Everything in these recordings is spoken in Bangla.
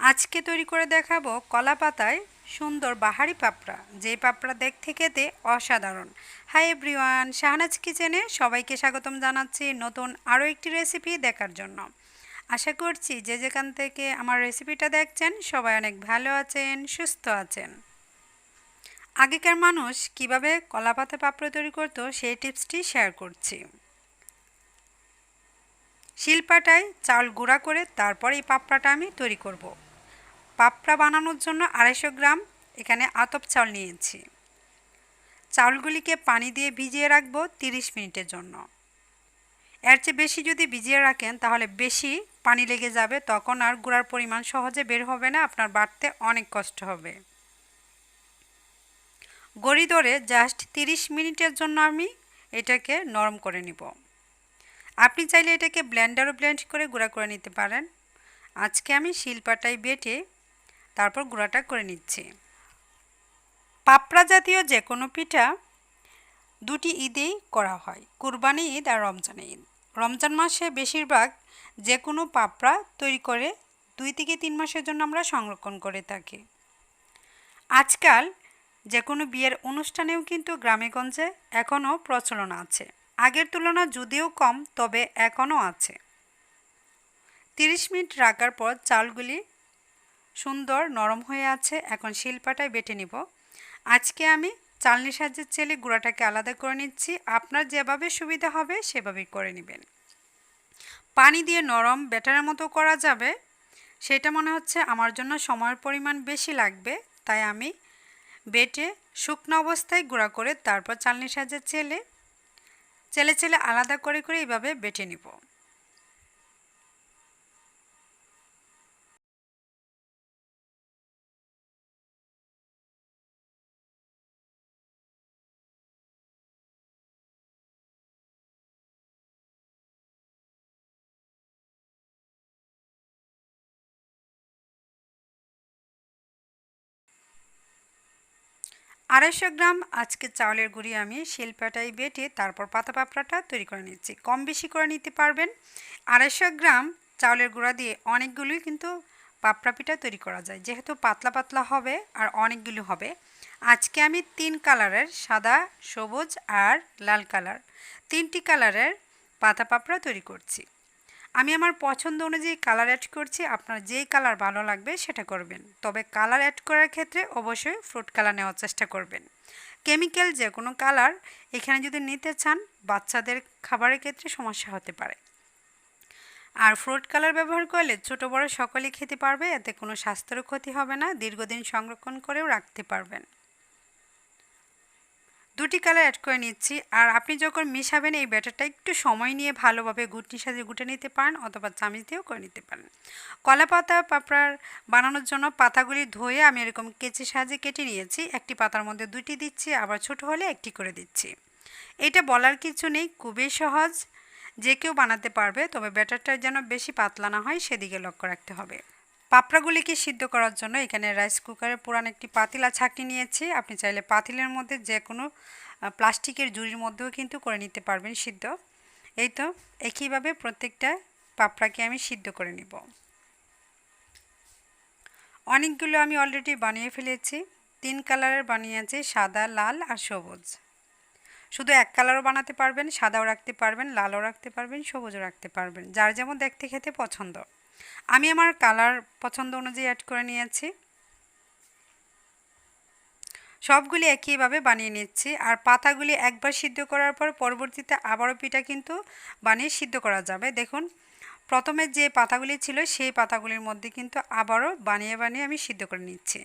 আজকে তৈরি করে দেখাবো কলা পাতায় সুন্দর বাহারি পাপড়া, যে পাপড়া দেখতে খেতে অসাধারণ। হাই এভরিওয়ান, শাহনাজ কিচেনে সবাইকে স্বাগতম জানাচ্ছি নতুন আরও একটি রেসিপি দেখার জন্য। আশা করছি যে যেখান থেকে আমার রেসিপিটা দেখছেন সবাই অনেক ভালো আছেন, সুস্থ আছেন। আগেকার মানুষ কিভাবে কলা পাতা পাপড়া তৈরি করতো সেই টিপসটি শেয়ার করছি। শিলপাটায় চাল গুঁড়া করে তারপর এই পাপড়াটা আমি তৈরি করব। পাপড়া বানানোর জন্য 250 গ্রাম এখানে আতপ চাল নিয়েছি। চাউলগুলিকে পানি দিয়ে ভিজিয়ে রাখবো 30 মিনিটের জন্য। এর চেয়ে বেশি যদি ভিজিয়ে রাখেন তাহলে বেশি পানি লেগে যাবে, তখন আর গুঁড়ার পরিমাণ সহজে বের হবে না, আপনার বাটতে অনেক কষ্ট হবে। গড়ি ধরে জাস্ট 30 মিনিটের জন্য আমি এটাকে নরম করে নিব। আপনি চাইলে এটাকে ব্লেন্ডারও ব্লেন্ড করে গুঁড়া করে নিতে পারেন। আজকে আমি শিলপাটায় বেটে তারপর গুঁড়াটা করে নিচ্ছি। পাপড়া জাতীয় যে কোনো পিঠা দুটি ঈদেই করা হয়, কুরবানি ঈদ আর রমজান ঈদ। রমজান মাসে বেশিরভাগ যে কোনো পাপড়া তৈরি করে 2 থেকে 3 মাসের জন্য আমরা সংরক্ষণ করে থাকি। আজকাল যে কোনো বিয়ের অনুষ্ঠানেও কিন্তু গ্রামেগঞ্জে এখনও প্রচলন আছে। আগের তুলনায় যদিও কম, তবে এখনও আছে। 30 মিনিট রাখার পর চালগুলি সুন্দর নরম হয়ে আছে, এখন শিলপাটায় বেটে নিব। আজকে আমি চালনির সাহায্যে চেলে গুঁড়াটাকে আলাদা করে নিচ্ছি। আপনার যেভাবে সুবিধা হবে সেভাবেই করে নেবেন। পানি দিয়ে নরম ব্যাটারের মতো করা যাবে, সেটা মনে হচ্ছে আমার জন্য সময়ের পরিমাণ বেশি লাগবে, তাই আমি বেটে শুকনো অবস্থায় গুঁড়া করে তারপর চালনির সাহায্যে চেলে আলাদা করে এইভাবে বেটে নিব। আড়াইশো গ্রাম আজকে চাউলের গুঁড়ি আমি শিলপাটায় বেটে তারপর পাতা পাপড়াটা তৈরি করে নিচ্ছি। কম বেশি করে নিতে পারবেন। 250 গ্রাম চাউলের গুঁড়া দিয়ে অনেকগুলোই কিন্তু পাপড়া পিঠা তৈরি করা যায়, যেহেতু পাতলা পাতলা হবে আর অনেকগুলো হবে। আজকে আমি 3 কালারের, সাদা, সবুজ আর লাল কালার, 3টি কালারের পাতা পাপড়া তৈরি করছি। আমি আমার পছন্দ অনুযায়ী কালার অ্যাড করছি, আপনার যেই কালার ভালো লাগবে সেটা করবেন। তবে কালার অ্যাড করার ক্ষেত্রে অবশ্যই ফ্রুট কালার নেওয়ার চেষ্টা করবেন। কেমিক্যাল যে কোনো কালার এখানে যদি নিতে চান বাচ্চাদের খাবারের ক্ষেত্রে সমস্যা হতে পারে। আর ফ্রুট কালার ব্যবহার করলে ছোটো বড় সকলেই খেতে পারবে, এতে কোনো স্বাস্থ্যেরও ক্ষতি হবে না, দীর্ঘদিন সংরক্ষণ করেও রাখতে পারবেন। 2টি কালার অ্যাড করে নিচ্ছি। আর আপনি যখন মেশাবেন এই ব্যাটারটা একটু সময় নিয়ে ভালোভাবে ঘুটনির সাহায্যে গুটে নিতে পারেন, অথবা চামচ দিয়েও করে নিতে পারেন। কলা পাতা পাপড়ার বানানোর জন্য পাতাগুলি ধুয়ে আমি এরকম কেচির সাহায্যে কেটে নিয়েছি। একটি পাতার মধ্যে 2টি দিচ্ছি, আবার ছোট হলে 1টি করে দিচ্ছি। এটা বলার কিছু নেই, খুবই সহজ, যে কেউ বানাতে পারবে, তবে ব্যাটারটা যেন বেশি পাতলা না হয় সেদিকে লক্ষ্য রাখতে হবে। পাপড়াগুলিকে সিদ্ধ করার জন্য এখানে রাইস কুকারের পুরান একটি পাতিলা ছাঁকনি নিয়েছি। আপনি চাইলে পাতিলের মধ্যে যে কোনো প্লাস্টিকের ঝুড়ির মধ্যেও কিন্তু করে নিতে পারবেন সিদ্ধ। এই তো একইভাবে প্রত্যেকটা পাপড়াকে আমি সিদ্ধ করে নিব। অনেকগুলো আমি অলরেডি বানিয়ে ফেলেছি। 3 কালারের বানিয়েছি, সাদা, লাল আর সবুজ। শুধু এক কালারও বানাতে পারবেন, সাদাও রাখতে পারবেন, লালও রাখতে পারবেন, সবুজও রাখতে পারবেন, যার যেমন দেখতে খেতে পছন্দ। আমি আমার কালার পছন্দ অনুযায়ী অ্যাড করে নিয়েছি। সবগুলি একইভাবে বানিয়ে নিচ্ছি। আর পাতাগুলি একবার সিদ্ধ করার পর পরবর্তীতে আবারও পিঠা কিন্তু বানিয়ে সিদ্ধ করা যাবে। দেখুন, প্রথমে যে পাতাগুলি ছিল সেই পাতাগুলির মধ্যে কিন্তু আবারও বানিয়ে আমি সিদ্ধ করে নিচ্ছি।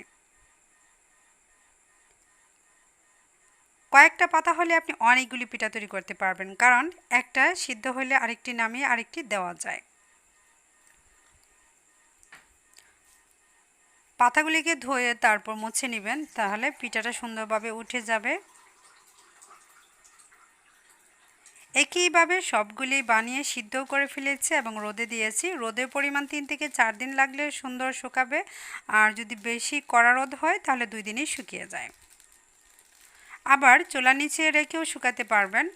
কয়েকটা পাতা হলে আপনি অনেকগুলি পিঠা তৈরি করতে পারবেন, কারণ একটা সিদ্ধ হলে আরেকটি নামিয়ে আরেকটি দেওয়া যায়। পাতাগুলিকে ধুয়ে তারপর মুছে নেবেন, তাহলে পিঠাটা সুন্দরভাবে উঠে যাবে। একইভাবে সবগুলি বানিয়ে সিদ্ধও করে ফেলেছি এবং রোদে দিয়েছি। রোদের পরিমাণ 3 থেকে 4 দিন লাগলে সুন্দর শুকাবে, আর যদি বেশি কড়া রোদ হয় তাহলে 2 দিনেই শুকিয়ে যায়। আবার চুলার নিচে রেখেও শুকাতে পারবেন,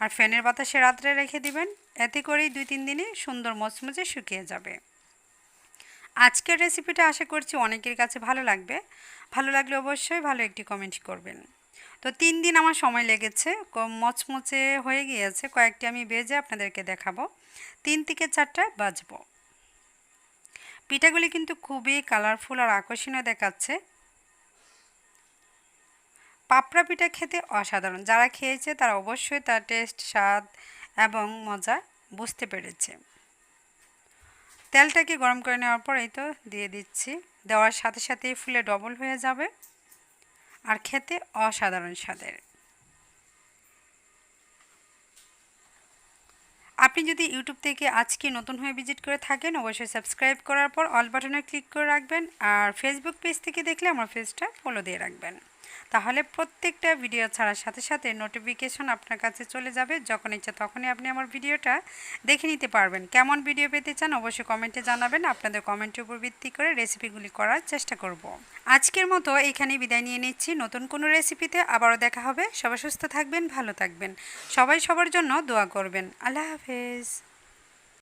আর ফ্যানের বাতাসে রাত্রে রেখে দিবেন, এতে করেই 2-3 দিনে সুন্দর মচমচে শুকিয়ে যাবে। আজকের রেসিপিটা আশা করছি অনেকের কাছে ভালো লাগবে। ভালো লাগলে অবশ্যই ভালো একটি কমেন্ট করবেন। তো 3 দিন আমার সময় লেগেছে, মচমচে হয়ে গিয়েছে। কয়েকটি আমি ভেজে আপনাদেরকে দেখাবো। 3 থেকে 4টা ভাজবো। পিঠাগুলি কিন্তু খুবই কালারফুল আর আকর্ষণীয় দেখাচ্ছে। পাপড়া পিঠা খেতে অসাধারণ। যারা খেয়েছে তারা অবশ্যই তার টেস্ট, স্বাদ এবং মজা বুঝতে পেরেছে। তেলটাকে গরম করে নেওয়ার পর এই তো দিয়ে দিচ্ছি। দেওয়ার সাথে সাথেই ফুলে ডবল হয়ে যাবে আর খেতে অসাধারণ স্বাদের। আপনি যদি ইউটিউব থেকে আজকে নতুন হয়ে ভিজিট করে থাকেন অবশ্যই সাবস্ক্রাইব করার পর অল বাটনে ক্লিক করে রাখবেন। আর ফেসবুক পেজ থেকে দেখলে আমার পেজটা ফলো দিয়ে রাখবেন। তাহলে প্রত্যেকটা ভিডিও ছাড়ার সাথে সাথে নোটিফিকেশন আপনার কাছে চলে যাবে। যখন ইচ্ছা তখনই আপনি আমার ভিডিওটা দেখে নিতে পারবেন। কেমন ভিডিও পেতে চান অবশ্যই কমেন্টে জানাবেন। আপনাদের কমেন্টের উপর ভিত্তি করে রেসিপিগুলি করার চেষ্টা করব। আজকের মতো এখানেই বিদায় নিয়ে নিচ্ছি। নতুন কোনো রেসিপিতে আবারও দেখা হবে। সবাই সুস্থ থাকবেন, ভালো থাকবেন। সবাই সবার জন্য দোয়া করবেন। আল্লাহ হাফেজ।